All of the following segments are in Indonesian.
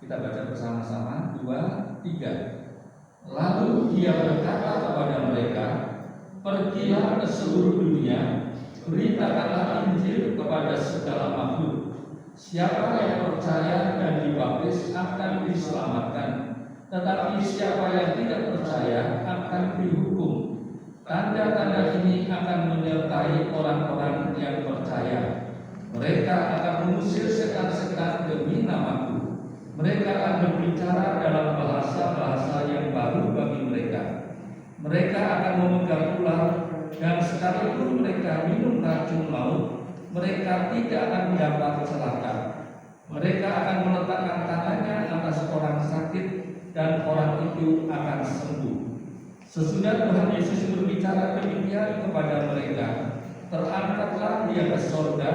Kita baca bersama-sama, 2, 3. Lalu dia berkata kepada mereka, pergilah ke seluruh dunia, beritakanlah Injil kepada segala makhluk. Siapa yang percaya dan dibaptis akan diselamatkan, tetapi siapa yang tidak percaya akan dihukum. Tanda-tanda ini akan menyertai orang-orang yang percaya. Mereka akan mengusir setan-setan demi namaku. Mereka akan berbicara dalam bahasa-bahasa yang baru bagi mereka. Mereka akan memegang ular, dan sekalipun mereka minum racun laut, mereka tidak akan mendapat celaka. Mereka akan meletakkan tangannya atas orang sakit, dan orang itu akan sembuh. Sesudah Tuhan Yesus berbicara demikian kepada mereka, terangkatlah dia ke sorga,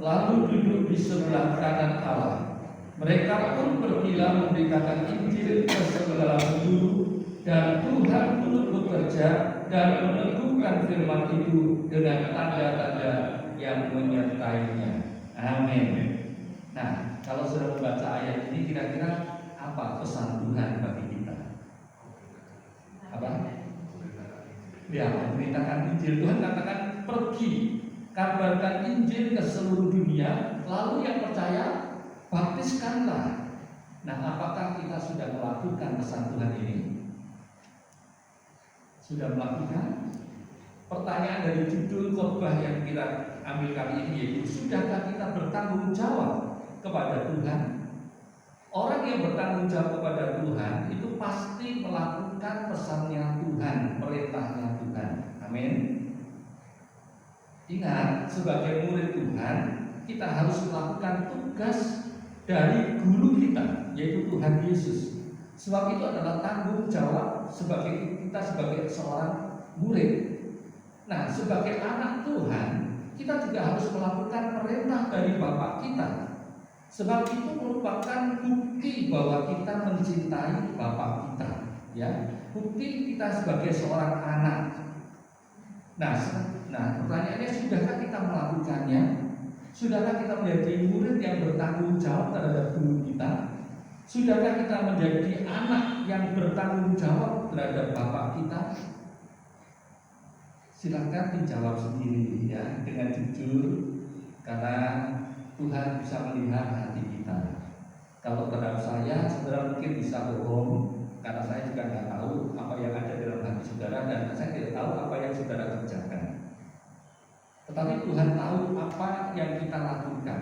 lalu duduk di sebelah kanan Allah. Mereka pun pergilah memberitakan Injil ke segala penjuru, dan Tuhan turut bekerja dan meneguhkan firman itu dengan tanda-tanda yang menyertainya. Amin. Nah, kalau sudah membaca ayat ini, kira-kira apa pesan Tuhan bagi kita? Apa? Ya, memberitakan Injil. Tuhan katakan pergi, kabarkan Injil ke seluruh dunia, lalu yang percaya baptiskanlah. Nah, apakah kita sudah melakukan pesan Tuhan ini? Sudah melakukan? Pertanyaan dari judul khotbah yang kita ambil kali ini yaitu, sudahkah kita bertanggung jawab kepada Tuhan? Orang yang bertanggung jawab kepada Tuhan itu pasti melakukan pesannya Tuhan, perintahnya Tuhan. Amin. Ingat, sebagai murid Tuhan, kita harus melakukan tugas dari guru kita, yaitu Tuhan Yesus. Sebab itu adalah tanggung jawab kita sebagai seorang murid. Nah, sebagai anak Tuhan, kita juga harus melakukan perintah dari Bapa kita. Sebab itu merupakan bukti bahwa kita mencintai Bapa kita, ya. Bukti kita sebagai seorang anak. Nah, pertanyaannya, sudahkah kita melakukannya? Sudahkah kita menjadi murid yang bertanggung jawab terhadap guru kita? Sudahkah kita menjadi anak yang bertanggung jawab terhadap Bapa kita? Silakan dijawab sendiri ya, dengan jujur, karena Tuhan bisa melihat hati kita. Kalau terhadap saya, saudara mungkin bisa bohong, karena saya juga nggak tahu apa yang ada dalam hati saudara, dan saya tidak tahu apa yang saudara kerjakan. Tetapi Tuhan tahu apa yang kita lakukan.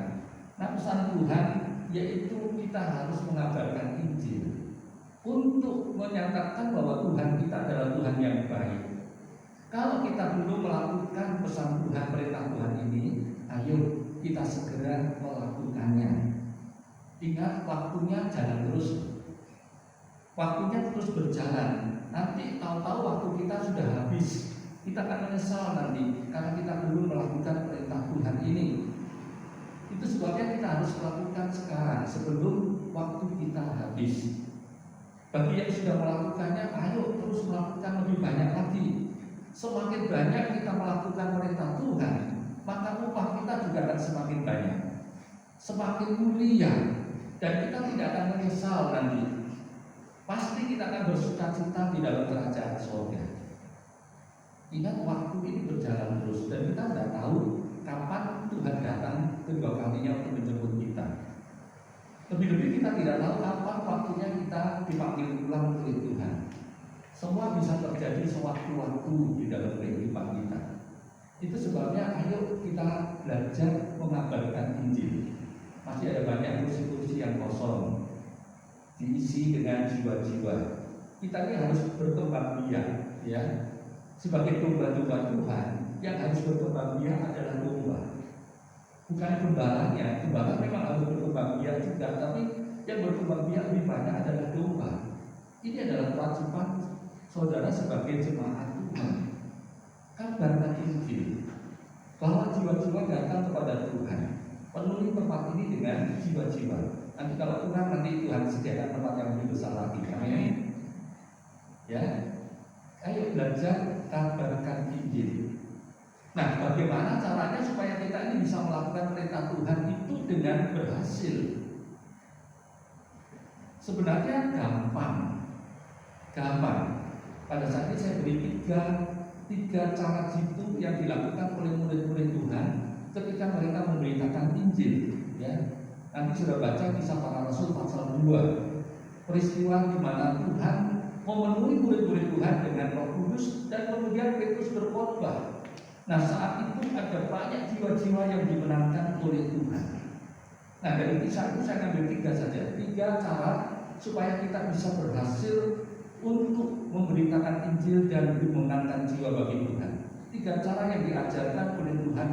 Nah, pesan Tuhan yaitu kita harus mengabarkan Injil untuk menyatakan bahwa Tuhan kita adalah Tuhan yang baik. Kalau kita belum melakukan pesan Tuhan, perintah Tuhan ini, ayo kita segera melakukannya. Ingat, waktunya jangan terus. Waktunya terus berjalan. Nanti tahu-tahu waktu kita sudah habis. Kita akan menyesal nanti karena kita belum melakukan perintah Tuhan ini. Itu sebabnya kita harus melakukan sekarang sebelum waktu kita habis. Bagi yang sudah melakukannya, ayo terus melakukan lebih banyak lagi. Semakin banyak kita melakukan perintah Tuhan, maka upah kita juga akan semakin banyak, semakin mulia, dan kita tidak akan menyesal nanti. Pasti kita akan bersuka-cita di dalam kerajaan surga. Ingat, waktu ini berjalan terus, dan kita tidak tahu kapan Tuhan datang kedua kalinya untuk menjemput kita. Lebih-lebih kita tidak tahu kapan waktunya kita dipanggil pulang oleh Tuhan. Semua bisa terjadi sewaktu-waktu di dalam kehidupan kita. Itu sebabnya ayo kita belajar mengabarkan Injil. Masih ada banyak kursi-kursi yang kosong, diisi dengan jiwa-jiwa. Kita ini harus berkembang biak, ya. Sebagai domba-domba Tuhan, yang harus berkembang biak adalah domba, bukan gembalanya. Gembala memang harus berkembang biak juga, tapi yang berkembang biak lebih banyak adalah domba. Ini adalah kewajiban saudara sebagai jemaat Tuhan. Kabarkan Injil, bahwa jiwa-jiwa datang kepada Tuhan. Penuhi tempat ini dengan jiwa-jiwa. Nanti kalau Tuhan, nanti Tuhan sediakan tempat yang lebih besar lagi. Amin. Ya, ayo belajar kabarkan Injil. Nah, bagaimana caranya supaya kita ini bisa melakukan perintah Tuhan itu dengan berhasil? Sebenarnya gampang. Pada saat ini saya beri tiga cara jitu yang dilakukan oleh murid-murid Tuhan ketika mereka memberitakan Injil. Ya, nanti sudah baca Kisah Para Rasul pasal 2, peristiwa di mana Tuhan memenuhi murid-murid Tuhan dengan Roh Kudus dan kemudian Petrus berkhotbah. Nah, saat itu ada banyak jiwa-jiwa yang dimenangkan oleh Tuhan. Nah, dari kisah itu saya ambil tiga cara supaya kita bisa berhasil untuk memberitakan Injil dan memenangkan jiwa bagi Tuhan. 3 cara yang diajarkan oleh Tuhan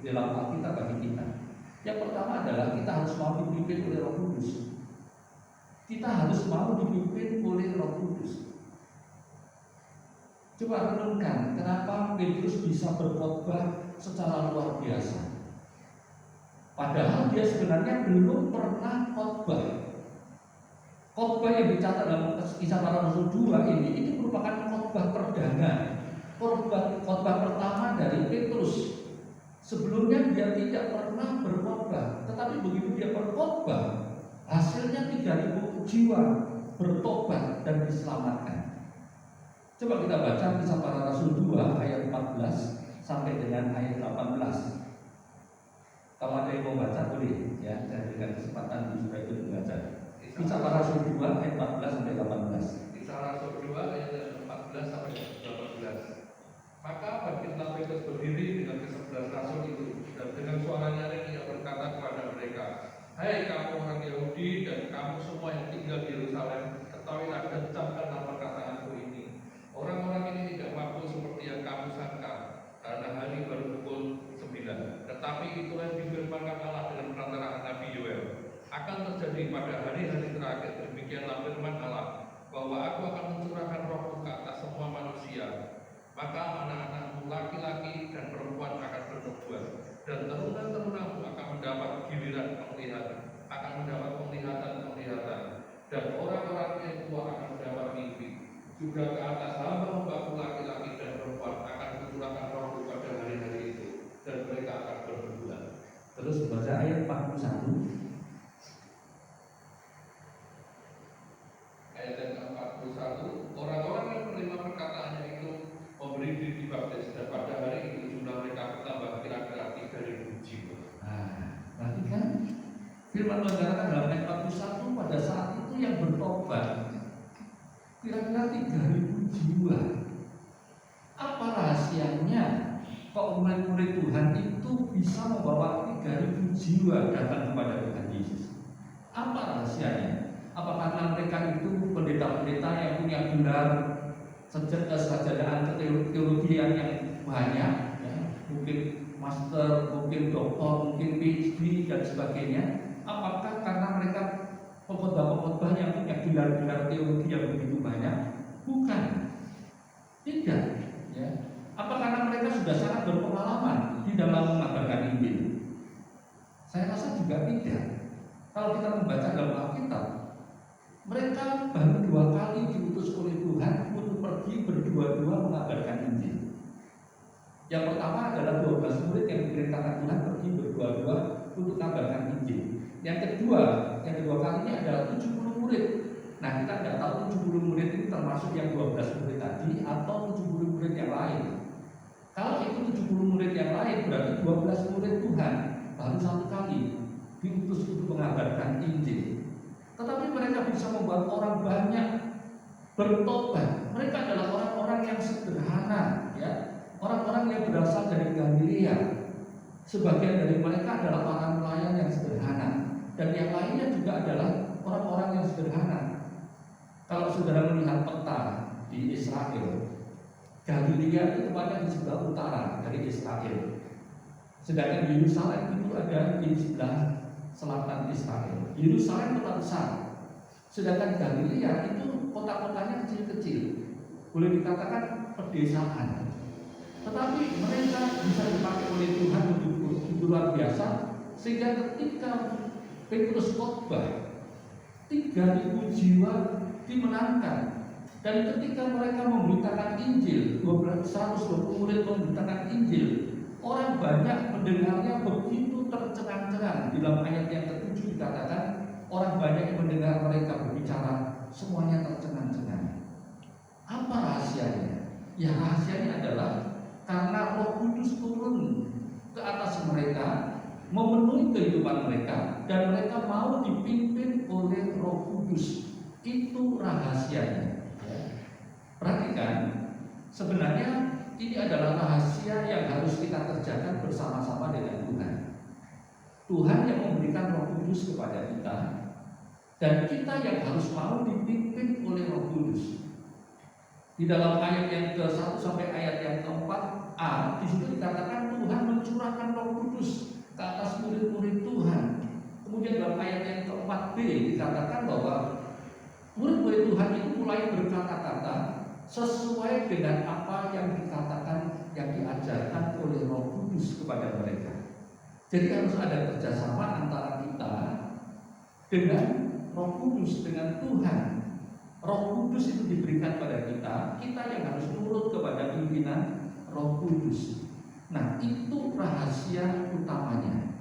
dalam Alkitab bagi kita. Yang pertama adalah kita harus mau dipimpin oleh Roh Kudus. Kita harus mau dipimpin oleh Roh Kudus. Coba renungkan, kenapa Petrus bisa berkhotbah secara luar biasa? Padahal dia sebenarnya belum pernah khotbah. Khotbah yang dicatat dalam Kisah Para Rasul 2 ini merupakan khotbah perdana, khotbah pertama dari Petrus. Sebelumnya dia tidak pernah berkhotbah, tetapi begitu dia berkhotbah, hasilnya 3.000 jiwa bertobat dan diselamatkan. Coba kita baca Kisah Para Rasul 2 ayat 14 sampai dengan ayat 18. Kalau ada yang mau baca boleh, ya, saya berikan kesempatan di supaya itu membaca. Kisah Para Rasul 2 ayat 14 sampai 18. Kisah Rasul 2 ayat 14 sampai 18. Maka bangkitlah Petrus berdiri dengan ke-11 rasul itu, dan dengan suara nyaring ia berkata kepada mereka, "Hai kamu orang Yahudi dan kamu semua yang tinggal di Yerusalem, ketahuilah dan camkanlah perkataanku ini. Orang-orang ini tidak mampu seperti yang kamu sangka, karena hari baru pukul 9. Tetapi itulah yang difirmankan Allah dengan perantaraan Nabi Yoel. Akan terjadi pada hari-hari terakhir, demikianlah firman Allah, bahwa aku akan mencurahkan rohku ke atas semua manusia. Maka anak-anakmu laki-laki dan perempuan akan bernubuat, dan teruna-terunamu akan mendapat giliran penglihatan, dan orang-orang yang tua akan mendapat mimpi. Juga ke atas hamba-hambaku laki-laki dan perempuan akan kucurahkan rohku pada hari-hari itu, dan mereka akan bernubuat." Terus baca ayat 41. Ayat yang ke-41, orang-orang yang menerima perkataannya itu memberi diri dibaptis, dan pada hari itu jumlah mereka bertambah kira-kira 3.000 jiwa. Berarti kan firman mengatakan dalam ayat 41 pada saat itu yang bertobat kira-kira 3.000 jiwa. Apa rahasianya kok murid-murid Tuhan itu bisa membawa 3.000 jiwa datang kepada Tuhan Yesus? Apa rahasianya? Apa karena mereka itu pendeta-pendeta yang punya gelar kesarjana teologian yang banyak, ya, mungkin master, mungkin doktor, mungkin PhD dan sebagainya? Apakah karena mereka pengkhotbah-pengkhotbah yang punya gelar-gelar teologi yang begitu banyak? Bukan, tidak. Ya. Apa karena mereka sudah sangat berpengalaman di dalam mengabarkan Injil? Saya rasa juga tidak. Kalau kita membaca dalam Alkitab, mereka baru 2 kali diutus oleh Tuhan untuk pergi berdua-dua mengabarkan Injil. Yang pertama adalah 12 murid yang diperintahkan Tuhan pergi berdua-dua untuk mengabarkan Injil. Yang kedua kalinya adalah 70 murid. Nah, kita tidak tahu 70 murid ini termasuk yang 12 murid tadi atau 70 murid yang lain. Kalau itu 70 murid yang lain, berarti 12 murid Tuhan baru 1 kali diutus untuk mengabarkan Injil. Tetapi mereka bisa membuat orang banyak bertobat. Mereka adalah orang-orang yang sederhana, ya, orang-orang yang berasal dari Galilea. Sebagian dari mereka adalah para nelayan yang sederhana, dan yang lainnya juga adalah orang-orang yang sederhana. Kalau saudara melihat peta di Israel, Galilea itu tempatnya di sebelah utara dari Israel, sedangkan Yerusalem itu ada di sebelah selatan Israel. Yerusalem kota besar, sedangkan Galilea itu kota-kotanya kecil-kecil, boleh dikatakan pedesaan. Tetapi mereka bisa dipakai oleh Tuhan begitu luar biasa, sehingga ketika Petrus khotbah 3.000 jiwa dimenangkan. Dan ketika mereka memberitakan Injil, 120 murid memberitakan Injil, orang banyak mendengarnya begitu tercengang-cengang. Di dalam ayat yang ke-7 dikatakan, orang banyak yang mendengar mereka berbicara, semuanya tercengang-cengang. Apa rahasianya? Ya rahasianya adalah karena Roh Kudus turun ke atas mereka, memenuhi kehidupan mereka, dan mereka mau dipimpin oleh Roh Kudus. Itu rahasianya. Perhatikan, sebenarnya ini adalah rahasia yang harus kita kerjakan bersama-sama dengan Tuhan. Tuhan yang memberikan Roh Kudus kepada kita, dan kita yang harus mau dipimpin oleh Roh Kudus. Di dalam ayat yang ke-1 sampai ayat yang ke-4a, di situ dikatakan Tuhan mencurahkan Roh Kudus ke atas murid-murid Tuhan. Kemudian dalam ayat yang ke-4b dikatakan bahwa murid-murid Tuhan itu mulai berkata-kata sesuai dengan apa yang dikatakan, yang diajarkan oleh Roh Kudus kepada mereka. Jadi harus ada kerjasama antara kita dengan Roh Kudus, dengan Tuhan. Roh Kudus itu diberikan pada kita yang harus nurut kepada pimpinan Roh Kudus. Nah, itu rahasia utamanya.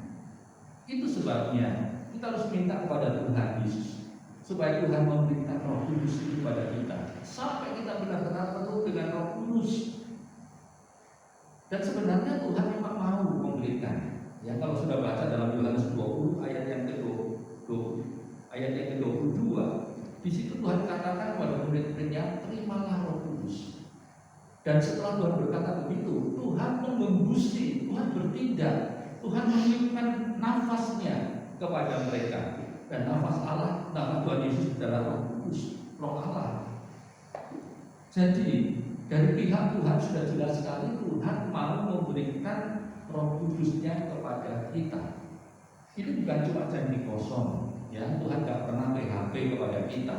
Itu sebabnya kita harus minta kepada Tuhan Yesus supaya Tuhan memberikan Roh Kudus itu kepada kita, sampai kita benar-benar penuh dengan Roh Kudus. Dan sebenarnya Tuhan memang mau memberikan. Ya, kalau sudah baca dalam Yohanes 20 ayat yang ke-22, di situ Tuhan katakan kepada murid-muridnya, terimalah Roh Kudus. Dan setelah Tuhan berkata begitu, Tuhan mengembusi, Tuhan bertindak, Tuhan meniupkan nafasnya kepada mereka. Dan nafas Allah, nama Tuhan Yesus adalah Roh Kudus, Roh Allah. Jadi dari pihak Tuhan sudah jelas sekali Tuhan mau memberikan Roh Kudusnya kepada kita. Ini bukan cuma janji kosong, ya. Tuhan tidak pernah PHP kepada kita,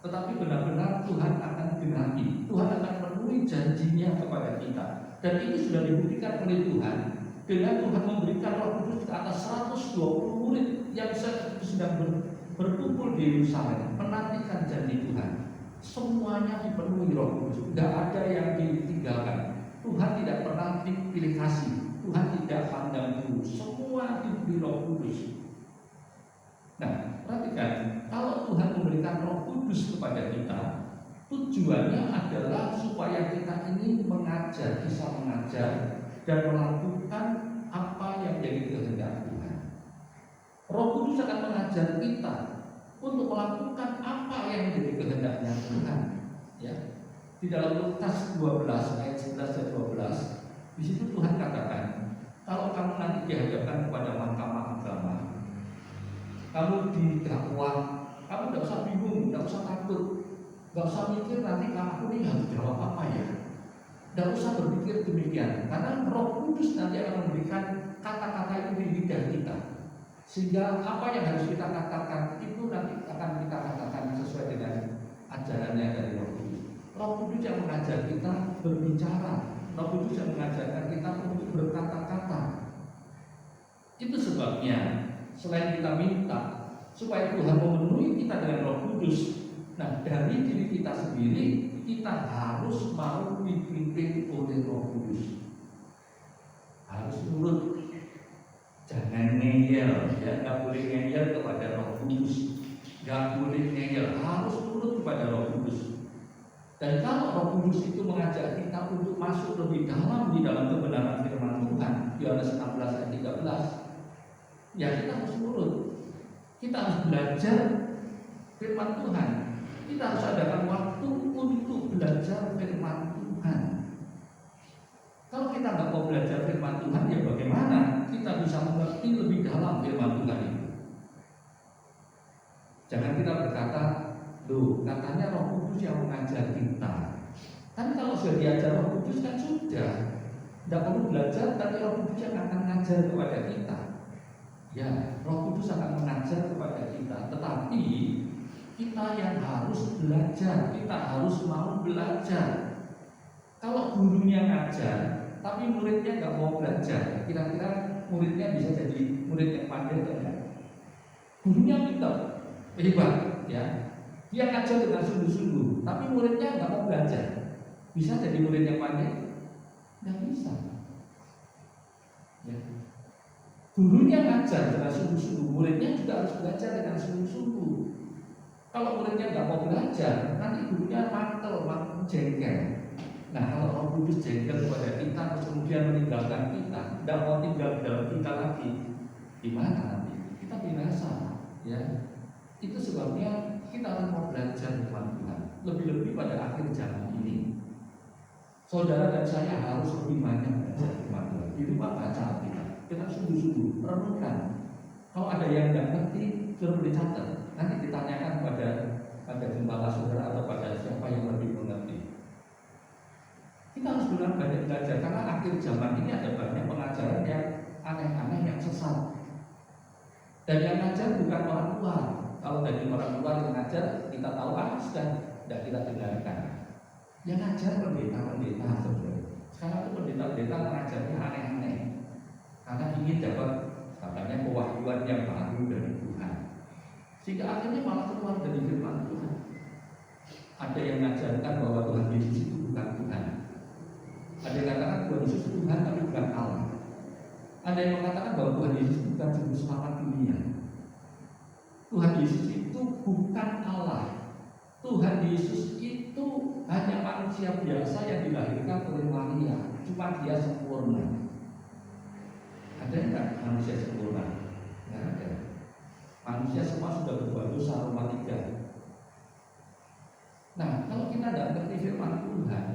tetapi benar-benar Tuhan akan genapi, Tuhan akan memenuhi janjinya kepada kita. Dan ini sudah dibuktikan oleh Tuhan dengan Tuhan memberikan Roh Kudus ke atas 120 murid yang sedang berkumpul di Yerusalem menantikan janji Tuhan. Semuanya dipenuhi Roh Kudus, tidak ada yang ditinggalkan. Tuhan tidak pernah pilih kasih, Tuhan tidak pandang bulu, semua diberi Roh Kudus. Nah, perhatikan, kalau Tuhan memberikan Roh Kudus kepada kita, tujuannya adalah supaya kita ini mengajar, bisa mengajar dan melakukan apa yang menjadi kehendak Tuhan. Roh Kudus akan mengajar kita untuk melakukan apa yang menjadi kehendaknya Tuhan. Ya, di dalam Lukas 12 ayat 11 dan 12, di situ Tuhan katakan, kalau kamu nanti dihadapkan kepada mahkamah agama, kamu didakwa, kamu tidak usah bingung, tidak usah takut, tidak usah mikir nanti aku ini harus jawab apa ya. Tidak usah berpikir demikian, karena Roh Kudus nanti akan memberikan kata-kata itu di lidah kita, sehingga apa yang harus kita katakan itu nanti akan kita katakan sesuai dengan ajarannya dari Roh Kudus. Roh Kudus yang mengajar kita berbicara, Roh Kudus yang mengajarkan kita untuk berkata-kata. Itu sebabnya selain kita minta supaya Tuhan memenuhi kita dengan Roh Kudus, nah dari diri kita sendiri kita harus mau dipimpin oleh Roh Kudus. Harus nurut, jangan ngeyel, ya, nggak boleh ngeyel kepada Roh Kudus, nggak boleh ngeyel, harus nurut kepada Roh Kudus. Dan kalau Roh Kudus itu mengajak kita untuk masuk lebih dalam di dalam kebenaran firman Tuhan, Yohanes 16 ayat 13, ya kita harus nurut. Kita harus belajar firman Tuhan. Kita harus adakan waktu untuk belajar firman Tuhan. Kalau kita nggak mau belajar firman Tuhan, ya bagaimana kita bisa mengerti lebih dalam firman Tuhan itu? Jangan kita berkata, loh, katanya Roh Kudus yang mengajar kita. Kan kalau sudah diajar Roh Kudus kan sudah, tidak perlu belajar, tapi Roh Kudus yang akan mengajar kepada kita. Ya, Roh Kudus akan mengajar kepada kita, tetapi kita yang harus belajar, kita harus mau belajar. Kalau gurunya ngajar, tapi muridnya nggak mau belajar, kira-kira muridnya bisa jadi murid yang pandai atau enggak? Gurunya pintar, hebat, ya. Dia ngajar dengan sungguh-sungguh, tapi muridnya nggak mau belajar, bisa jadi murid yang pandai? Nggak bisa. Ya. Gurunya ngajar dengan sungguh-sungguh, muridnya juga harus belajar dengan sungguh-sungguh. Kalau muridnya nggak mau belajar, nanti gurunya mantel, jengkel. Nah, kalau Roh Kudus jengkel kepada kita, terus kemudian meninggalkan kita, tidak mau tinggal dalam kita lagi, gimana nanti? Kita binasa, ya. Itu sebabnya kita akan mau belajar firman Tuhan. Lebih-lebih pada akhir zaman ini, saudara dan saya harus lebih banyak belajar firman Tuhan. Di rumah baca Alkitab, kita sungguh-sungguh renungkan. Kalau ada yang tidak ngerti, suruh dicatat. Nanti ditanyakan pada gembala saudara atau pada siapa yang lebih mengerti. Kita harus benar banyak belajar karena akhir zaman ini ada banyak pengajaran yang aneh-aneh, yang sesat. Dan yang ngajar bukan orang luar. Kalau dari orang luar yang ngajar, kita tahu sudah tidak kita dengarkan. Yang ngajar pendeta-pendeta saudara. Sekarang itu pendeta-pendeta mengajarnya aneh-aneh karena ingin dapat katanya pewahyuan yang baru dari Tuhan. Sehingga akhirnya malah keluar dari firman Tuhan. Ada yang mengajarkan bahwa Tuhan Yesus itu bukan Tuhan. Ada yang mengatakan Tuhan Yesus itu Tuhan tapi bukan Allah. Ada yang mengatakan bahwa Tuhan Yesus bukan juru selamat dunia. Tuhan Yesus itu bukan Allah. Tuhan Yesus itu hanya manusia biasa yang dilahirkan oleh Maria. Cuma dia sempurna. Ada enggak manusia sempurna? Enggak ada. Manusia semua sudah berbuat dosa Roma 3. Nah, kalau kita tidak ngerti firman Tuhan,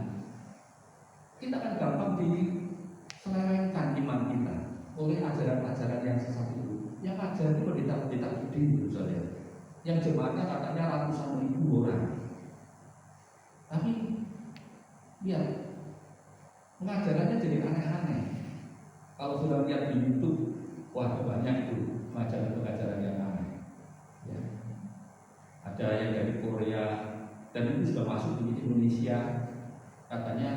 kita akan gampang diselewengkan iman kita oleh ajaran-ajaran yang sesat itu. Yang ajar itu pendeta-pendeta gede itu saudara. Yang jemaatnya katanya ratusan ribu orang. Tapi lihat, pengajarannya jadi aneh-aneh. Kalau sudah lihat di YouTube, wah banyak itu pengajaran-pengajaran yang aneh. Ya. Ada yang dari Korea dan itu sudah masuk di Indonesia. Katanya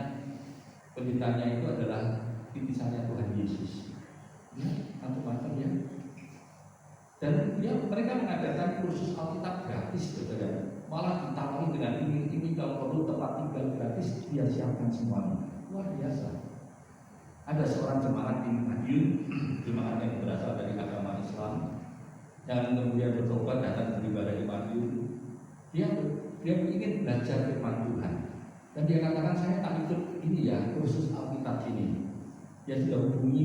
pendetanya itu adalah titisannya Tuhan Yesus. Ya, macam-macam ya. Dan mereka mengadakan kursus Alkitab gratis, saudara. Malah ditawari dengan ini kalau perlu tempat tinggal gratis dia siapkan semuanya. Luar biasa. Ada seorang jemaat di Madiun, jemaat yang berasal dari agama Islam, yang kemudian bertobat datang ke ibadah di Madiun. Dia ingin belajar firman Tuhan, dan dia katakan saya tak ikut ini ya kursus Alkitab ini. Dia sudah hubungi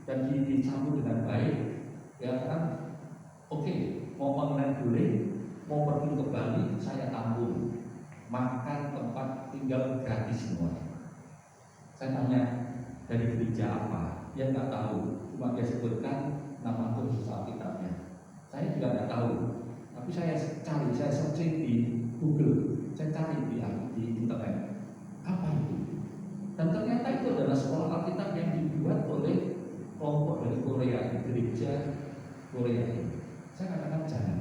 dan disambut dengan baik. Dia katakan, oke, mau online boleh, mau pergi ke Bali saya tanggung, makan tempat tinggal gratis semua. Saya tanya dari gereja apa, dia nggak tahu, cuma dia sebutkan nama kursus Alkitabnya. Saya juga nggak tahu, tapi saya cari, saya searching di Google, saya cari di internet apa itu. Dan ternyata itu adalah sekolah Alkitab yang dibuat oleh kelompok dari Korea, gereja Korea ini. Saya katakan jangan.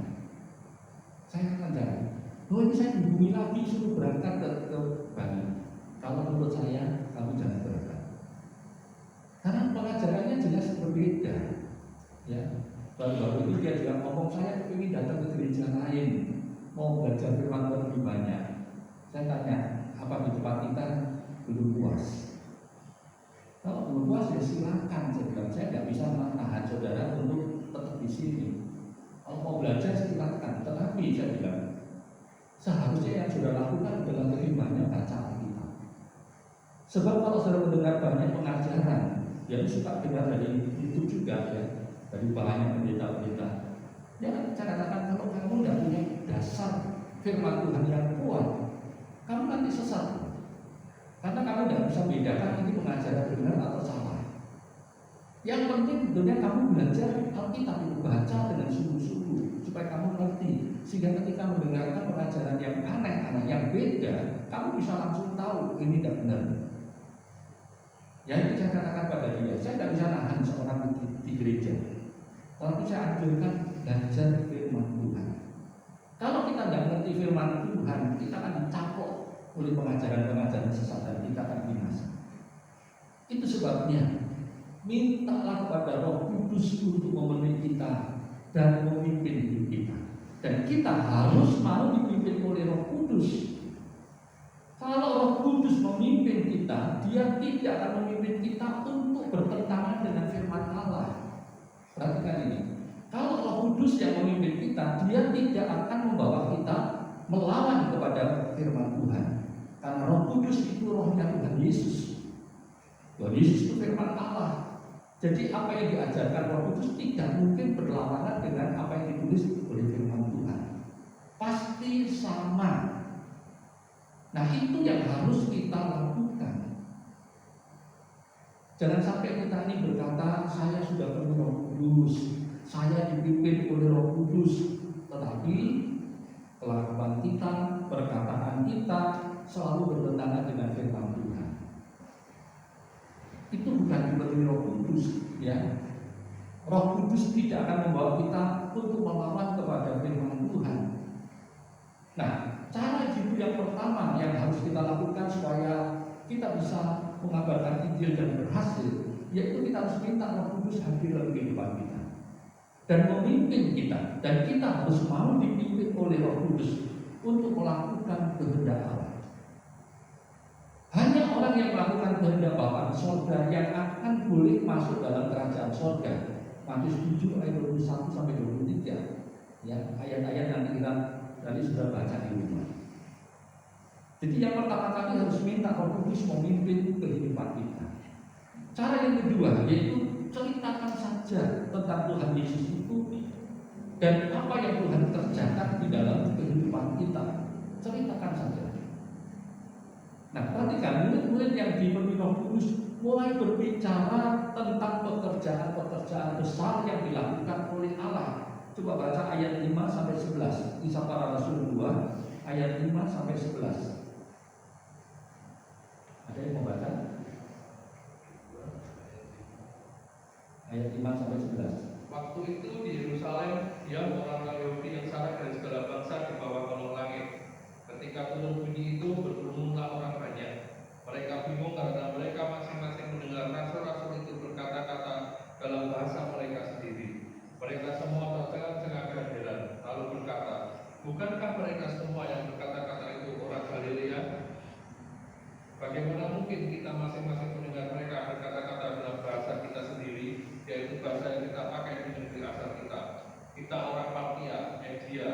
Oh ini saya dihubungi lagi suruh berangkat ke Bali. Kalau menurut saya kamu jangan berangkat. Karena pengajarannya jelas berbeda. Ya, baru-baru ini dia juga ngomong saya ingin datang ke gereja lain, mau belajar firman Tuhan lebih banyak. Saya tanya, apa di tempat kita belum puas? Kalau belum puas ya silakan. Saya nggak bisa menahan saudara untuk tetap di sini. Kalau mau belajar silakan, tetapi saya bilang seharusnya yang sudah lakukan adalah lebih banyak baca Alkitab. Sebab kalau sudah mendengar banyak pengajaran, yang suka dengar dari YouTube juga ya, dari banyak pendeta-pendeta. Ya, saya katakan kalau kamu tidak punya dasar firman Tuhan yang kuat, kamu nanti sesat. Karena kamu tidak bisa bedakan ini pengajaran benar atau salah. Yang penting tentunya kamu belajar Alkitab itu, baca dengan sungguh-sungguh supaya kamu ngerti, sehingga ketika mendengarkan pengajaran yang aneh-aneh, yang beda, kamu bisa langsung tahu ini tidak benar. Yang saya katakan pada dia, saya tidak bisa nahan seorang di gereja, tapi saya anjurkan belajar firman Tuhan. Kalau kita tidak ngerti firman Tuhan, kita akan dicapok oleh pengajaran-pengajaran sesat dan kita akan binasa. Itu sebabnya mintalah kepada Roh Kudus untuk memenuhi kita dan memimpin hidup kita. Dan kita harus mau dipimpin oleh Roh Kudus. Kalau Roh Kudus memimpin kita, Dia tidak akan memimpin kita untuk bertentangan dengan firman Allah. Kudus yang memimpin kita, dia tidak akan membawa kita melawan kepada firman Tuhan. Karena Roh Kudus itu rohnya Tuhan Yesus. Tuhan Yesus itu firman Allah. Jadi apa yang diajarkan Roh Kudus tidak mungkin berlawanan dengan apa yang ditulis oleh firman Tuhan. Pasti sama. Nah, itu yang harus kita lakukan. Jangan sampai kita ini berkata, saya sudah penuh Roh Kudus, saya dipimpin oleh Roh Kudus, tetapi kelakuan kita, perkataan kita selalu bertentangan dengan firman Tuhan. Itu bukan dipenuhi Roh Kudus, ya. Roh Kudus tidak akan membawa kita untuk melawan kepada firman Tuhan. Nah, cara hidup yang pertama yang harus kita lakukan supaya kita bisa mengabarkan Injil dan berhasil, yaitu kita harus minta Roh Kudus hadir dalam kehidupan kita dan memimpin kita, dan kita harus mau dipimpin oleh Roh Kudus untuk melakukan kehendak Allah. Hanya orang yang melakukan kehendak Bapa di surga yang akan boleh masuk dalam kerajaan surga. Matius 7 ayat 21 sampai 23. Ya, ayat-ayat nanti kita tadi sudah baca di rumah. Jadi yang pertama kali harus minta Roh Kudus memimpin kehidupan kita. Cara yang kedua yaitu ceritakan saja tentang Tuhan Yesus itu dan apa yang Tuhan kerjakan di dalam kehidupan kita. Ceritakan saja. Nah, perhatikan murid-murid yang dipenuhi Roh Kudus mulai berbicara tentang pekerjaan-pekerjaan besar yang dilakukan oleh Allah. Coba baca ayat 5 sampai 11. Kisah Para Rasul 2 ayat 5 sampai 11. Ada yang mau baca? Ayat 5 sampai 11. Waktu itu di Yerusalem, dia orang Yahudi yang sana dari segala bangsa dibawa kolong langit. Ketika turun bunyi itu, berkerumunlah orang banyak. Mereka bingung karena mereka masing-masing mendengar rasul-rasul itu berkata-kata dalam bahasa mereka sendiri. Mereka semua tercengang-cengang heran, lalu berkata, bukankah mereka semua yang berkata-kata itu orang Galilea? Bagaimana mungkin kita masing-masing mendengar mereka berkata-kata dalam bahasa kita sendiri, yaitu bahasa yang kita pakai di negeri asal kita? Kita orang Partia, Media,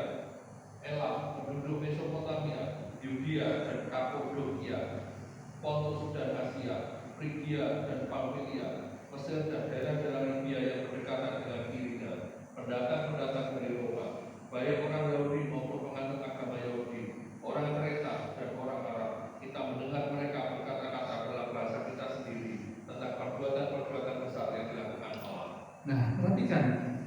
Elam, penduduk Mesopotamia, Yudea dan Kapadokia, Pontus dan Asia, Frigia dan Pamfilia, Mesir dan daerah-daerah Libya yang berdekatan dengan Kirinya, pendatang-pendatang dari Roma, baik orang Yahudi maupun penganut agama Yahudi, orang Kreta dan orang Arab. Kita mendengar mereka berkata-kata dalam bahasa kita sendiri tentang perbuatan-perbuatan besar yang dilakukan Allah. Nah, perhatikan,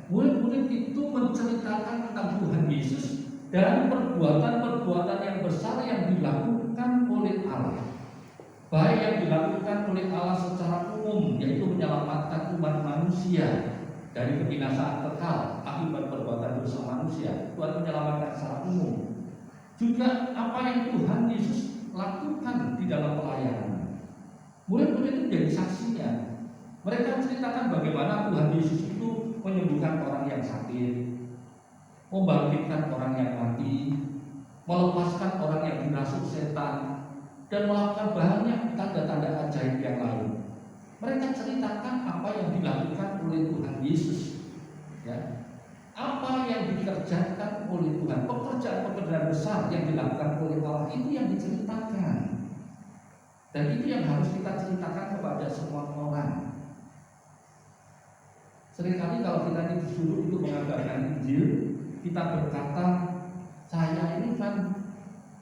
murid-murid itu menceritakan tentang Tuhan Yesus dan perbuatan-perbuatan yang besar yang dilakukan oleh Allah. Baik yang dilakukan oleh Allah secara umum, yaitu menyelamatkan umat manusia dari kebinasaan kekal akibat perbuatan dosa manusia. Tuhan menyelamatkan secara umum. Juga apa yang Tuhan Yesus lakukan di dalam pelayanan. Murid-murid itu jadi saksinya. Mereka menceritakan bagaimana Tuhan Yesus itu menyembuhkan orang yang sakit, membangkitkan orang yang mati, melepaskan orang yang dirasuk setan, dan melakukan banyak tanda-tanda ajaib yang lain. Mereka ceritakan apa yang dilakukan oleh Tuhan Yesus, ya. Apa yang dikerjakan oleh Tuhan, pekerjaan-pekerjaan besar yang dilakukan oleh Allah itu yang diceritakan. Dan itu yang harus kita ceritakan kepada semua orang. Seringkali kalau kita disuruh untuk mengabarkan Injil, kita berkata, saya ini kan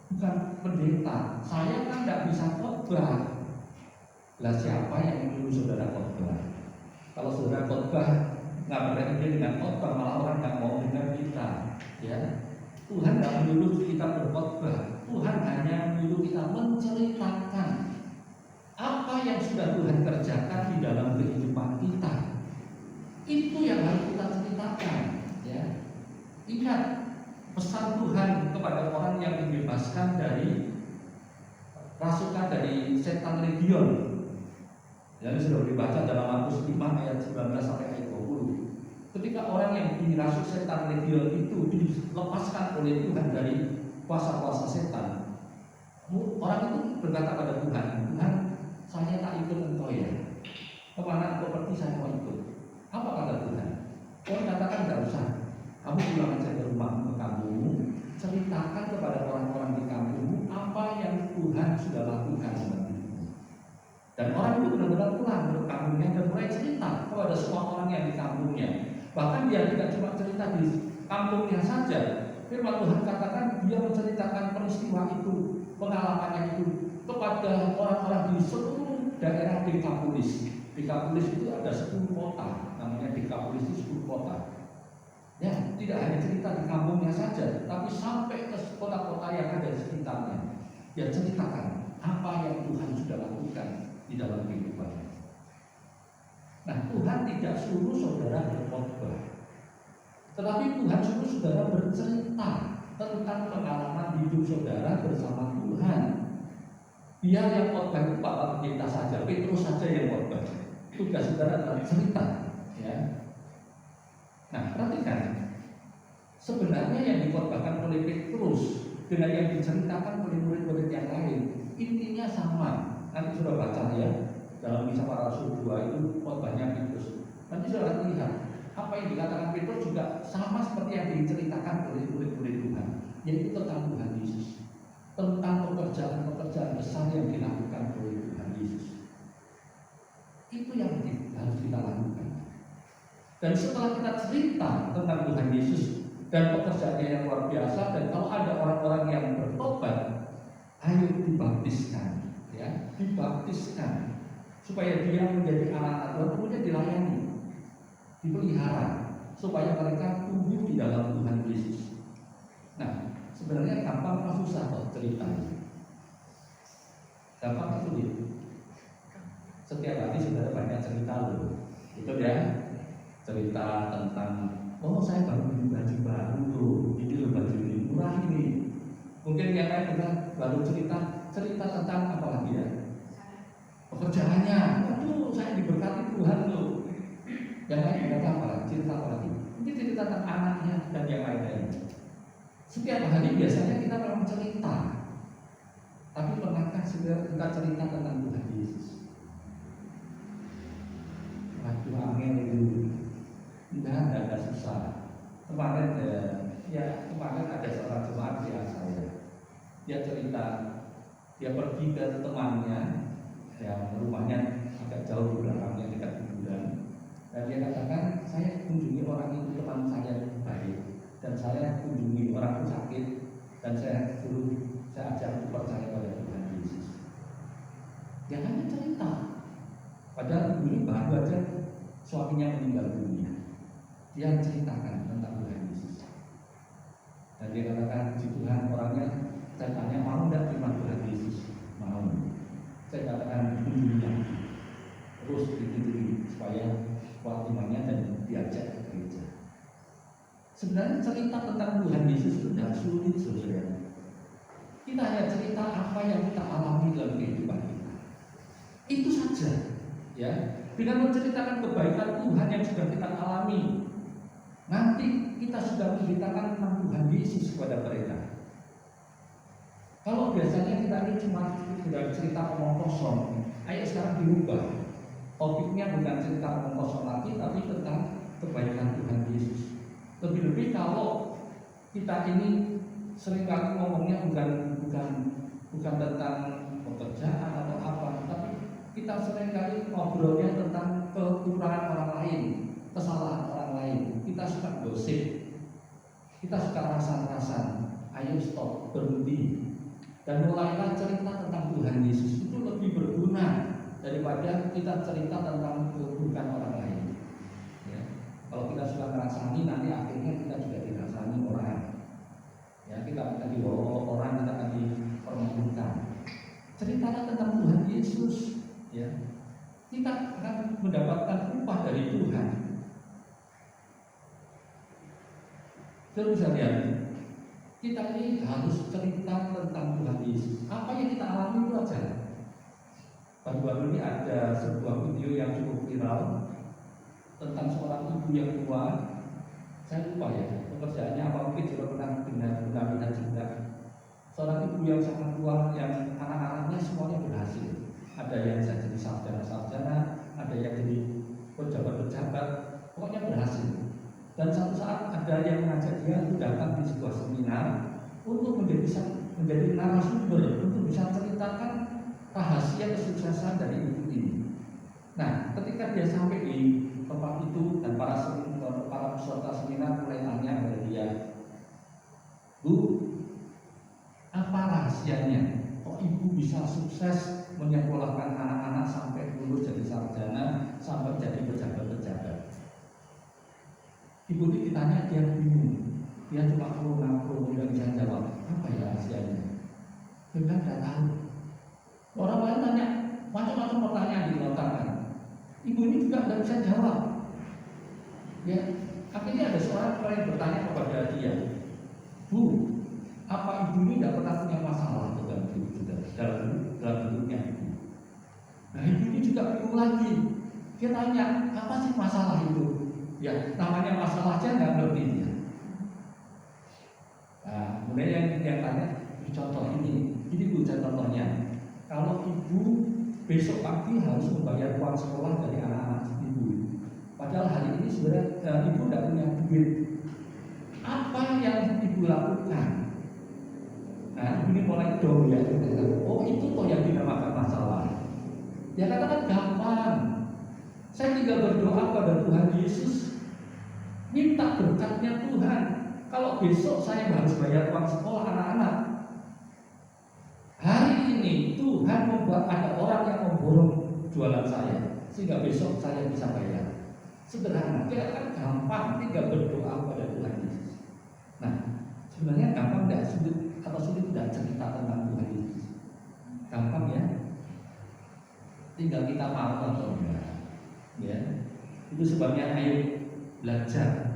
bukan pendeta, saya kan tidak bisa khotbah. Lah siapa yang menyuruh saudara khotbah? Kalau saudara khotbah ngabarin Injil dengan khotbah, malah orang nggak mau dengar kita. Ya, Tuhan tidak menyuruh kita berkhotbah. Tuhan hanya menyuruh kita menceritakan apa yang sudah Tuhan kerjakan di dalam kehidupan kita. Itu yang harus kita ceritakan. Ya, ingat pesan Tuhan kepada orang yang dibebaskan dari rasukan dari setan legion. Jadi sudah dibaca dalam Markus 5 ayat 19 sampai ayat 20. Ketika orang yang dirasuk setan legion itu dilepaskan oleh Tuhan dari kuasa-kuasa setan, orang itu berkata pada Tuhan, Tuhan, saya tak ikut engkau ya. Kemana engkau pergi saya mau ikut. Apa kata Tuhan? Tuhan katakan tidak usah. Kamu kamu pulang aja ke rumah ke kampungmu, ceritakan kepada orang-orang di kampungmu apa yang Tuhan sudah lakukan seperti itu. Dan orang itu benar-benar pulang ke kampungnya dan mulai cerita kepada semua orang yang di kampungnya. Bahkan dia tidak cuma cerita di kampungnya saja. Firman Tuhan katakan dia menceritakan peristiwa itu, pengalamannya itu kepada orang-orang di seluruh daerah Dekapolis. Dekapolis itu ada 10 kota, namanya Dekapolis itu 10 kota. Ya, tidak hanya cerita di kampungnya saja, tapi sampai ke kota-kota yang ada di sekitarnya. Dia ceritakan apa yang Tuhan sudah lakukan di dalam kehidupannya. Nah, Tuhan tidak suruh saudara berkhotbah, tetapi Tuhan suruh saudara bercerita tentang pengalaman hidup saudara bersama Tuhan. Biar yang khotbah itu Bapak Pendeta saja, Petrus saja yang khotbah. Tugas saudara adalah cerita, ya. Nah, perhatikan, sebenarnya yang dikhotbahkan oleh Petrus dengan yang diceritakan oleh murid-murid yang lain intinya sama. Nanti sudah baca ya dalam Kisah Para Rasul 2 itu khotbahnya Petrus. Nanti sudah lihat apa yang dikatakan Petrus juga sama seperti yang diceritakan oleh murid-murid Tuhan, yaitu tentang Tuhan Yesus, tentang pekerjaan-pekerjaan besar yang dilakukan oleh Tuhan Yesus. Itu yang harus kita lakukan. Dan setelah kita cerita tentang Tuhan Yesus dan pekerjaannya yang luar biasa, dan kalau ada orang-orang yang bertobat, ayo dibaptiskan, ya, dibaptiskan supaya dia menjadi anak-anak Tuhan, kemudian dilayani, dipelihara supaya mereka tumbuh di dalam Tuhan Yesus. Nah, sebenarnya gampang atau susah kok ceritanya? Gampang atau sulit? Setiap hari saudara banyak cerita loh, itu ya, cerita tentang, oh saya baru beli baju baru tuh, ini loh baju ini murah ini. Mungkin yang lain juga baru cerita tentang apa lagi ya? Pekerjaannya, aduh saya diberkati Tuhan loh. Yang lain berkata apa lagi? Cerita apa lagi? Ini cerita tentang anaknya dan yang lain-lain. Setiap hari biasanya kita memang cerita, tapi pernahkah kita cerita tentang Tuhan Yesus? Waduh, angin itu tidak ada susah. Kemarin ada seorang jemaat yang saya, dia cerita, dia pergi ke temannya yang rumahnya agak jauh di belakangnya dekat kuburan, dan dia katakan, saya kunjungi orang itu, teman saya yang baik, dan saya kunjungi orang yang sakit, dan saya ajak percaya pada Tuhan Yesus. Dia hanya cerita, padahal ini baru aja suaminya meninggal dunia. Dia ceritakan tentang Tuhan Yesus. Dan dia katakan, si Tuhan orangnya, saya tanya, mau tidak terima Tuhan Yesus? Mau. Saya katakan, kunjungi. Terus dikunjungi supaya kuat imannya dan diajak ke gereja. Sebenarnya cerita tentang Tuhan Yesus itu tidak sulit, saudara. Kita hanya cerita apa yang kita alami dalam kehidupan kita. Itu saja, ya. Dengan menceritakan kebaikan Tuhan yang sudah kita alami, nanti kita sudah menceritakan tentang Tuhan Yesus kepada mereka. Kalau biasanya kita ini cuma sudah cerita omong kosong, ayo sekarang dirubah. Topiknya bukan cerita omong kosong lagi, tapi tentang kebaikan Tuhan Yesus. Lebih-lebih kalau kita ini seringkali ngomongnya bukan tentang pekerjaan atau apa, tapi kita seringkali ngobrolnya tentang kekurangan orang lain, kesalahan orang lain. Kita suka gosip, kita suka rasan-rasan. Ayo stop, berhenti, dan mulailah cerita tentang Tuhan Yesus. Itu lebih berguna daripada kita cerita tentang keburukan orang lain, ya. Kalau kita suka merasani, nanti akhirnya kita juga dirasani orang, ya. Kita akan dibawa orang, kita akan dipermalukan. Ceritalah tentang Tuhan Yesus, ya. Kita akan mendapatkan upah dari Tuhan. Terus lihat, kita ini harus cerita tentang Tuhan Yesus. Apa yang kita alami itu aja. Baru-baru ini ada sebuah video yang cukup viral tentang seorang ibu yang tua. Saya lupa ya pekerjaannya apa, mungkin juga pernah lihat juga. Seorang ibu yang sangat tua, yang anak-anaknya semuanya berhasil. Ada yang jadi sarjana-sarjana, ada yang jadi pejabat-pejabat, pokoknya berhasil. Dan suatu saat ada yang mengajak dia untuk datang di sebuah seminar untuk menjadi narasumber, untuk bisa ceritakan rahasia kesuksesan dari ibu ini. Nah, ketika dia sampai di tempat itu dan para peserta seminar mulai tanya kepada dia, "Bu, apa rahasianya? Kok ibu bisa sukses menyekolahkan anak-anak sampai lulus jadi sarjana, sampai jadi pejabat-pejabat?" Ibu ini ditanya, dia bingung. Dia cuma ngaku, tidak bisa jawab. Apa ya rahasianya? Dia bilang tidak tahu. Orang lain tanya macam-macam pertanyaan dilontarkan. Ibu ini juga tidak bisa jawab. Ya, akhirnya ada seorang yang bertanya kepada dia, "Bu, apa ibu ini tidak pernah punya masalah dalam hidupnya ibu?" Nah, ibu ini juga bingung lagi. Dia tanya, "Apa sih masalah itu?" Ya, namanya masalah aja nggak ngerti dia. Nah, kemudian yang tanya, contoh ini Bu contohnya. Kalau ibu besok pagi harus membayar uang sekolah dari anak-anak ibu, padahal hari ini sebenarnya ibu tidak punya duit. Apa yang ibu lakukan? Nah, ini mulai dong ya. Oh, itu toh yang dinamakan masalah. Ya katakan gampang. Saya tinggal berdoa pada Tuhan Yesus, minta berkatnya Tuhan. Kalau besok saya harus bayar uang sekolah anak-anak, hari ini Tuhan membuat ada orang yang memborong jualan saya, sehingga besok saya bisa bayar. Sederhana, dia kan gampang, tinggal berdoa pada Tuhan Yesus. Nah, sebenarnya gampang tidak sulit atau sulit tidak cerita tentang Tuhan Yesus? Gampang ya, tinggal kita mau atau enggak. Ya, itu sebabnya ayo belajar.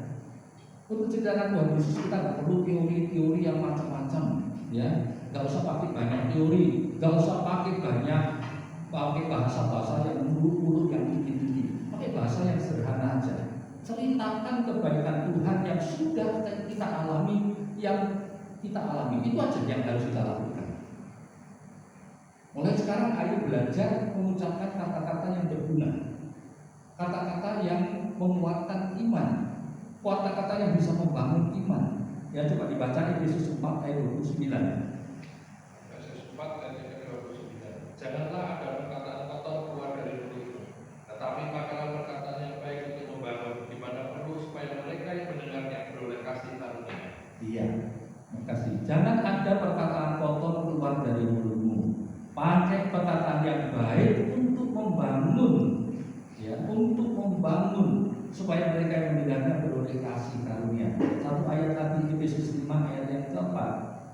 Untuk ceritakan Tuhan Yesus kita nggak perlu teori-teori yang macam-macam, ya. Nggak usah pakai banyak teori, nggak usah pakai bahasa-bahasa yang muluk-muluk yang tinggi-tinggi. Pakai bahasa yang sederhana aja. Ceritakan kebaikan Tuhan yang sudah kita alami, itu aja yang harus kita lakukan. Mulai sekarang ayo belajar mengucapkan kata-kata yang berguna, kata-kata yang menguatkan iman, kata-kata yang bisa membangun iman. Ya, coba dibaca Efesus 4 ayat 29. Efesus 4 ayat 29. Janganlah ada perkataan kotor keluar dari mulutmu, tetapi pakailah perkataan yang baik untuk membangun, di mana perlu supaya mereka yang mendengarnya beroleh kasih karunia. Iya, makasih. Jangan ada perkataan kotor keluar dari mulutmu. Pakai perkataan yang baik untuk membangun, ya, untuk membangun supaya mereka yang mendengarnya beroleh kasih karunia. Satu ayat tadi Efesus 5 ayat yang keempat.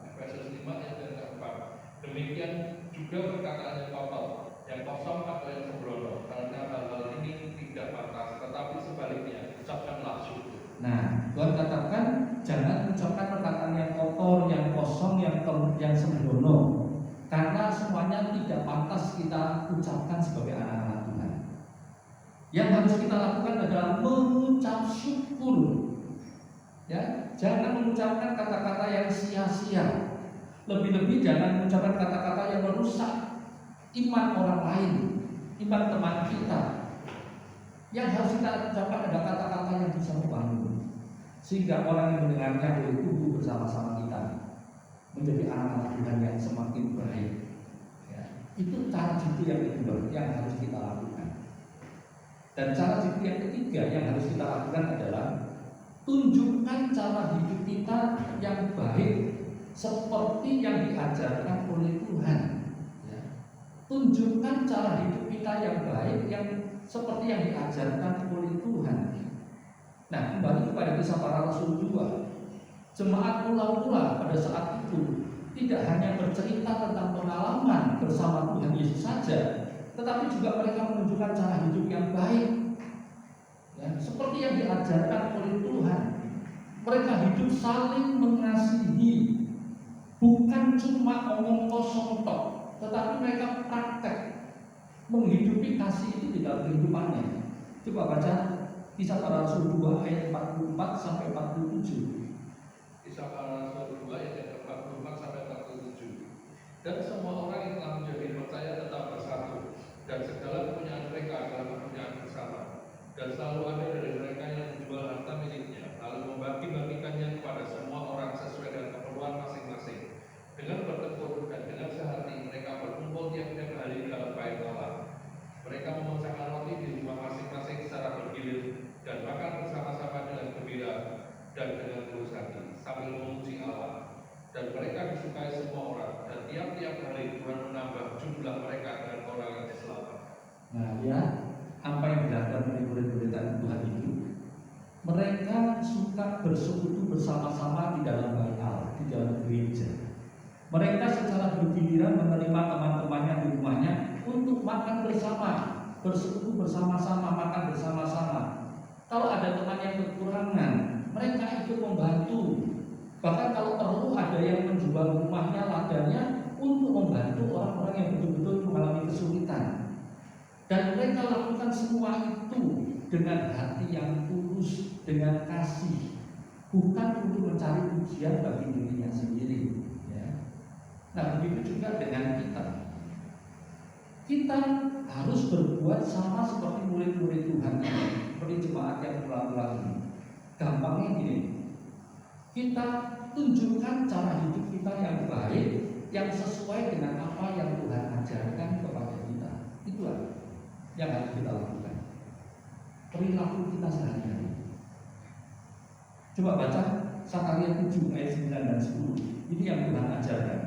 Efesus 5 ayat yang keempat. Demikian juga perkataan yang kotor, yang kosong atau yang sembrono, karena hal-hal ini tidak pantas, tetapi sebaliknya ucapkanlah syukur. Nah, Tuhan katakan jangan ucapkan perkataan yang kotor, yang kosong, yang sembrono, karena semuanya tidak pantas kita ucapkan sebagai anak-anak Tuhan. Yang harus kita lakukan adalah mengucap syukur. Ya, jangan mengucapkan kata-kata yang sia-sia. Lebih-lebih jangan mengucapkan kata-kata yang merusak iman orang lain, iman teman kita. Yang harus kita ucapkan adalah kata-kata yang bisa membangun, sehingga orang yang mendengarnya boleh tumbuh bersama-sama kita menjadi anak-anak Tuhan yang semakin baik. Ya, itu cara jitu yang kedua yang harus kita lakukan. Dan cara jitu yang ketiga yang harus kita lakukan adalah tunjukkan cara hidup kita yang baik seperti yang diajarkan oleh Tuhan. Ya. Tunjukkan cara hidup kita yang baik yang seperti yang diajarkan oleh Tuhan. Nah, kembali kepada kisah para rasul 2. Jemaat mula-mula pada saat itu tidak hanya bercerita tentang pengalaman bersama Tuhan Yesus saja, tetapi juga mereka menunjukkan cara hidup yang baik, ya, seperti yang diajarkan oleh Tuhan. Mereka hidup saling mengasihi, bukan cuma omong kosong tok, tetapi mereka praktek menghidupi kasih itu di dalam kehidupannya. Coba baca Kisah Para Rasul 2 ayat 44 sampai 47. Kisah Para Rasul 2 ayat 44 sampai 47. Dan semua orang yang telah menjadi percaya tetap bersatu, dan segala kepunyaan mereka adalah kepunyaan bersama. Dan selalu ada dari mereka yang menjual harta miliknya, sambil memuji Allah. Dan mereka disukai semua orang, dan tiap-tiap hari Tuhan menambah jumlah mereka dengan orang yang diselamatkan. Nah, ya, apa yang dilakukan oleh murid-murid Tuhan itu, mereka suka bersekutu bersama-sama di dalam bait Allah, di dalam gereja. Mereka secara bergiliran menerima teman-temannya di rumahnya untuk makan bersama, bersekutu bersama-sama, makan bersama-sama. Kalau ada teman yang kekurangan, mereka ikut membantu. Bahkan kalau perlu ada yang menjual rumahnya, ladangnya untuk membantu orang-orang yang betul-betul mengalami kesulitan. Dan mereka lakukan semua itu dengan hati yang tulus, dengan kasih, bukan untuk mencari pujian bagi dirinya sendiri. Ya. Nah, begitu juga dengan kita. Kita harus berbuat sama seperti murid-murid Tuhan, seperti jemaat yang pulang-pulang ini. Gampangnya gini, kita tunjukkan cara hidup kita yang baik, yang sesuai dengan apa yang Tuhan ajarkan kepada kita. Itulah yang harus kita lakukan. Perilaku kita sehari-hari. Coba baca Sakaria 7 ayat 9 dan 10. Ini yang Tuhan ajarkan.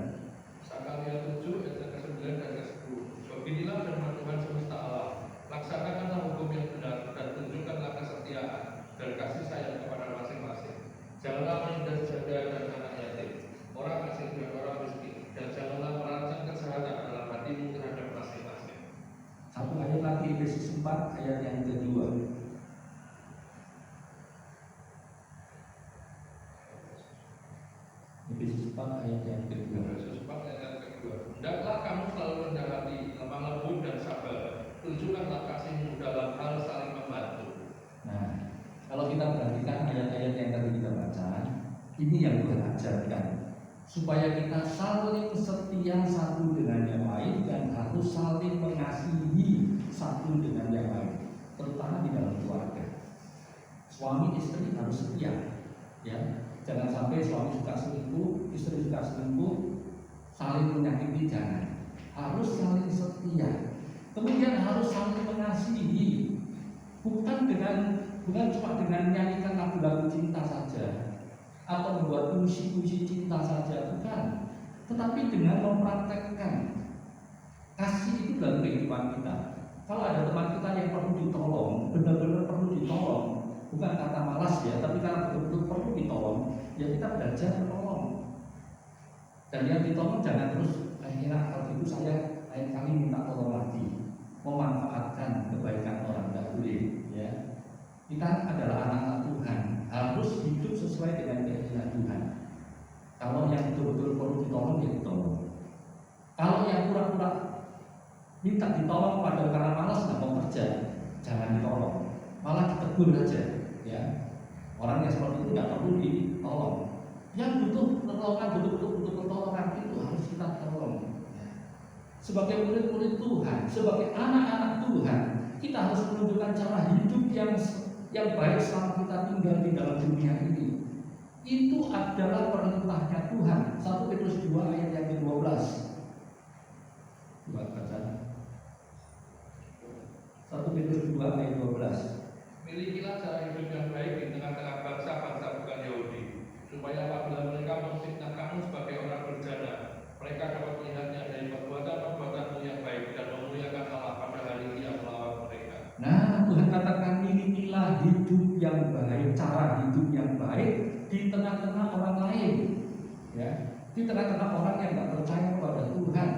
Sakaria 7 ayat ke-9 dan ke-10. Beginilah firman Tuhan semesta Allah. Laksanakanlah hukum yang benar dan tunjukkanlah kesetiaan dan kasih sayang kepada masing-masing. Janganlah menindas janda dan anak yatim, orang asing dan orang miskin, dan janganlah merancang kejahatan dalam hatimu terhadap masing-masing. Satu ayat lagi, Efesus 4 ayat yang kedua. Efesus 4 ayat yang kedua. Efesus 4 ayat yang kedua. Hendaklah kamu selalu rendah hati, lemah lembut dan sabar. Tunjukkanlah kasihmu dalam hal saling membantu. Nah, kalau kita perhatikan ayat-ayat yang tadi kita baca, ini yang Tuhan ajarkan, supaya kita saling setia satu dengan yang lain dan harus saling mengasihi satu dengan yang lain, terutama di dalam keluarga. Suami istri harus setia, ya. Jangan sampai suami suka selingkuh, istri suka selingkuh, saling menyakiti, jangan. Harus saling setia. Kemudian harus saling mengasihi, bukan cuma dengan menyanyikan lagu-lagu cinta saja atau membuat puisi-puisi cinta saja, bukan, tetapi dengan mempraktekkan kasih itu dalam kehidupan kita. Kalau ada teman kita yang perlu ditolong, benar-benar perlu ditolong, bukan kata malas ya, tapi karena betul-betul perlu ditolong, ya kita belajar menolong. Dan yang ditolong jangan terus akhirnya kalau itu saya lain kali minta tolong lagi, memanfaatkan kebaikan orang, tidak boleh ya. Kita adalah anak-anak Tuhan, harus hidup sesuai dengan keinginan Tuhan. Kalau yang betul-betul perlu ditolong, ya ditolong. Kalau yang pura-pura minta ditolong pada karena malas nggak mau kerja, jangan ditolong, malah ditegur aja ya. Orang yang seperti itu nggak perlu ditolong. Yang butuh pertolongan, betul-betul butuh pertolongan, itu harus kita tolong ya. Sebagai murid-murid Tuhan, sebagai anak-anak Tuhan, kita harus menunjukkan cara hidup yang baik selama kita tinggal di dalam dunia ini. Itu adalah perintahnya Tuhan. 1 Petrus 2 ayat yang ke-12. Coba baca. 1 Petrus 2 ayat 12. Milikilah cara hidup yang baik di tengah-tengah bangsa-bangsa bukan Yahudi, supaya apabila mereka memfitnah kamu sebagai orang berjana, mereka dapat melihatnya dari perbuatan-perbuatanmu yang baik dan memuliakan Allah pada hari Dia melawan mereka. Nah, Tuhan katakan milikilah hidup yang baik, cara hidup yang baik di tengah-tengah orang lain, ya, di tengah-tengah orang yang tidak percaya kepada Tuhan.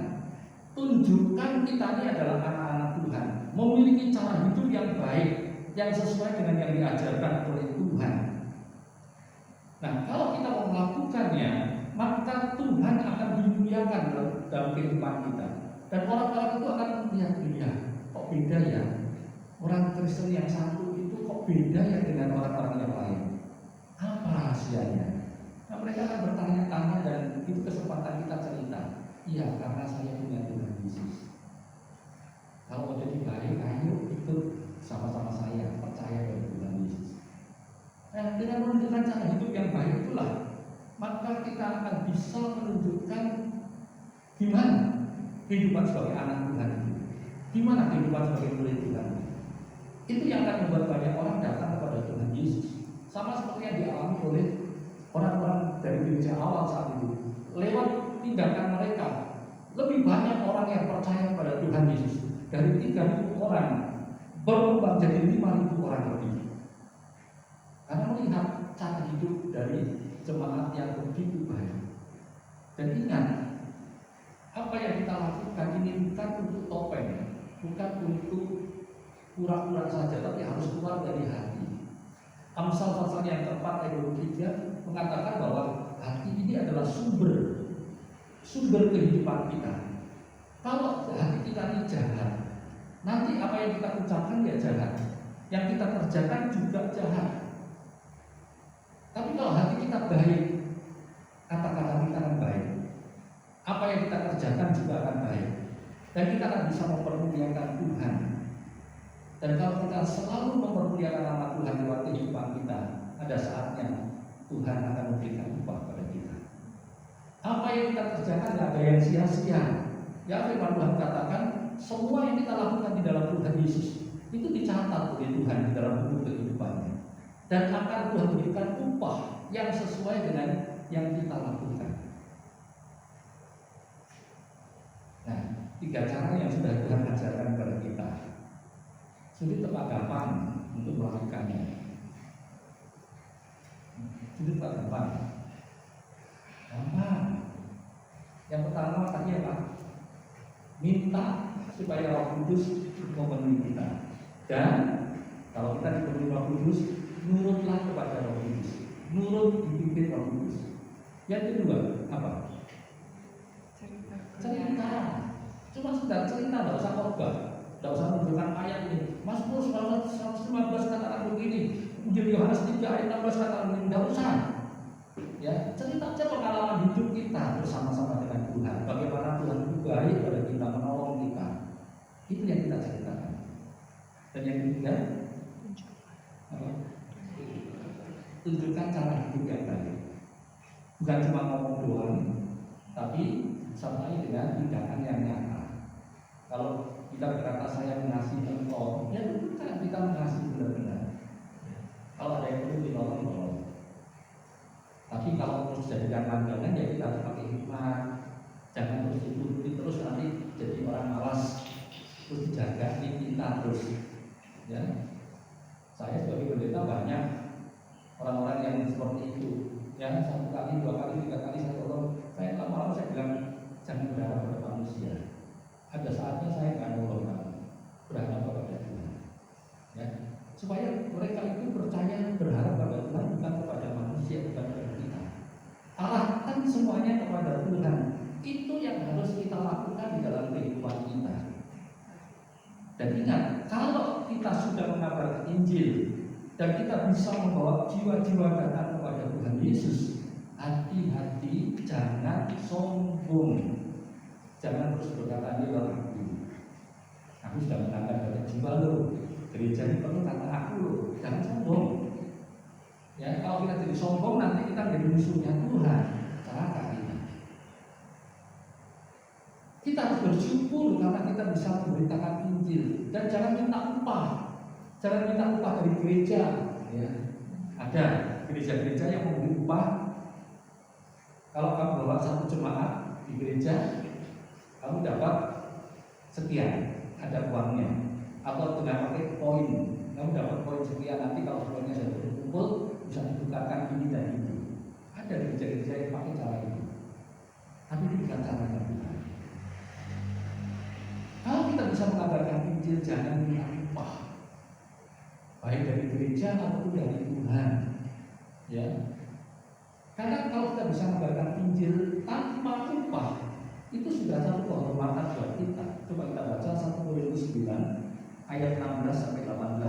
Tunjukkan kita ini adalah anak-anak Tuhan, memiliki cara hidup yang baik, yang sesuai dengan yang diajarkan oleh Tuhan. Nah, kalau kita mau melakukannya, maka Tuhan akan dimuliakan dalam kehidupan kita, dan orang-orang itu akan melihat dia, kok beda ya. Orang Kristen yang satu itu kok beda ya dengan orang-orang yang lain. Apa rahasianya? Nah, mereka akan bertanya-tanya dan itu kesempatan kita cerita. Iya, karena saya punya Tuhan Yesus. Kalau mau jadi baik, ayo ikut sama-sama saya, percaya pada Tuhan Yesus. Nah, dengan menunjukkan cara hidup yang baik itulah, maka kita akan bisa menunjukkan gimana kehidupan sebagai anak Tuhan itu, gimana kehidupan sebagai murid Tuhan. Itu yang akan membuat banyak orang datang kepada Tuhan Yesus. Sama seperti yang dialami oleh orang-orang dari gereja awal saat itu, lewat tindakan mereka, lebih banyak orang yang percaya pada Tuhan Yesus. Dari 3.000 orang berkembang jadi 5.000 orang lebih. Karena melihat cara hidup dari jemaat yang begitu baik. Dan ingat, apa yang kita lakukan ini bukan untuk topeng, bukan untuk pura-pura saja, tapi harus keluar dari hati. Amsal pasal yang keempat ayat 23 mengatakan bahwa hati ini adalah sumber kehidupan kita. Kalau hati kita ini jahat, nanti apa yang kita ucapkan ya jahat, yang kita kerjakan juga jahat. Tapi kalau hati kita baik, kata-kata kita akan baik, apa yang kita kerjakan juga akan baik, dan kita akan bisa mempermuliakan Tuhan. Dan kalau kita selalu mempermuliakan nama Tuhan lewat kehidupan kita, ada saatnya Tuhan akan memberikan upah pada kita. Apa yang kita kerjakan tidak ada yang sia-sia. Ya, firman Tuhan katakan semua yang kita lakukan di dalam Tuhan Yesus itu dicatat oleh Tuhan di dalam buku kehidupannya, dan akan Tuhan berikan upah yang sesuai dengan yang kita lakukan. Nah, 3 cara yang sudah Tuhan ajarkan kepada kita. Sulit apa gampang untuk melakukannya? Sulit apa gampang? Gampang. Yang pertama tadi apa? Minta supaya Roh Kudus memenuhi kita. Dan kalau kita dipenuhi Roh Kudus, nurutlah kepada Roh Kudus. Nurut dipimpin Roh Kudus. Yang kedua apa? Cerita. Cuma sekedar cerita, tidak usah khotbah, tidak usah menunjukkan ayat ini. Mazmur 115 katakan begini, Injil Yohanes 3 ayat 16 katakan begini, tidak usah. Ya, cerita aja pengalaman hidup kita bersama-sama dengan Tuhan. Bagaimana Tuhan itu baik pada kita, menolong kita. Itu yang kita ceritakan. Dan yang ketiga, tunjukkan cara hidup yang baik. Bukan cuma ngomong doang, tapi sertai dengan tindakan yang nyata. Kalau kita berkata saya mengasihi engkau, ya bukan kita mengasihi benar-benar. Kalau ada yang perlu ditolong, tolong. Tapi kalau terus jadikan langganan, ya kita harus pakai hikmat. Jangan terus dituruti terus, nanti jadi orang malas. Terus dijaga kita terus. Ya, saya sebagai pendeta banyak orang-orang yang seperti itu. Ya, 1 kali, 2 kali, 3 kali saya tolong. Saya lama-lama saya bilang jangan berharap pada manusia. Ada saatnya saya akan nolong kamu, berharap kepada Tuhan. Ya, supaya mereka itu percaya berharap pada Tuhan, bukan kepada manusia, bukan kepada kita. Arahkan semuanya kepada Tuhan. Itu yang harus kita lakukan di dalam kehidupan kita. Dan ingat, kalau kita sudah mengabarkan Injil dan kita bisa membawa jiwa-jiwa datang kepada Tuhan Yesus, hati-hati, jangan sombong. Jangan terus berkata, ini loh aku sudah mengangkat banyak jiwa loh, gereja ini perlu kata aku loh. Jangan sombong. Ya, kalau kita jadi sombong, nanti kita menjadi musuhnya Tuhan. Celaka kita. Kita harus bersyukur karena kita bisa memberitakan Injil. Dan jangan minta upah. Jangan minta upah dari gereja. Ya. Ada gereja-gereja yang memberi upah. Kalau kamu bawa 1 jemaat di gereja, kamu dapat sekian, ada uangnya. Atau dengan pakai poin, kamu dapat poin sekian. Nanti kalau poinnya sudah berkumpul, bisa ditukarkan ini dan itu. Ada gereja-gereja yang pakai cara itu. Tapi itu bukan caranya Tuhan. Kalau kita bisa mengabarkan Injil, jangan minta upah, baik dari gereja ataupun dari Tuhan. Ya. Karena kalau kita bisa mengabarkan Injil tanpa upah, itu sudah satu kehormatan buat kita. Coba kita baca 1 Korintus 9 ayat 16 sampai 18.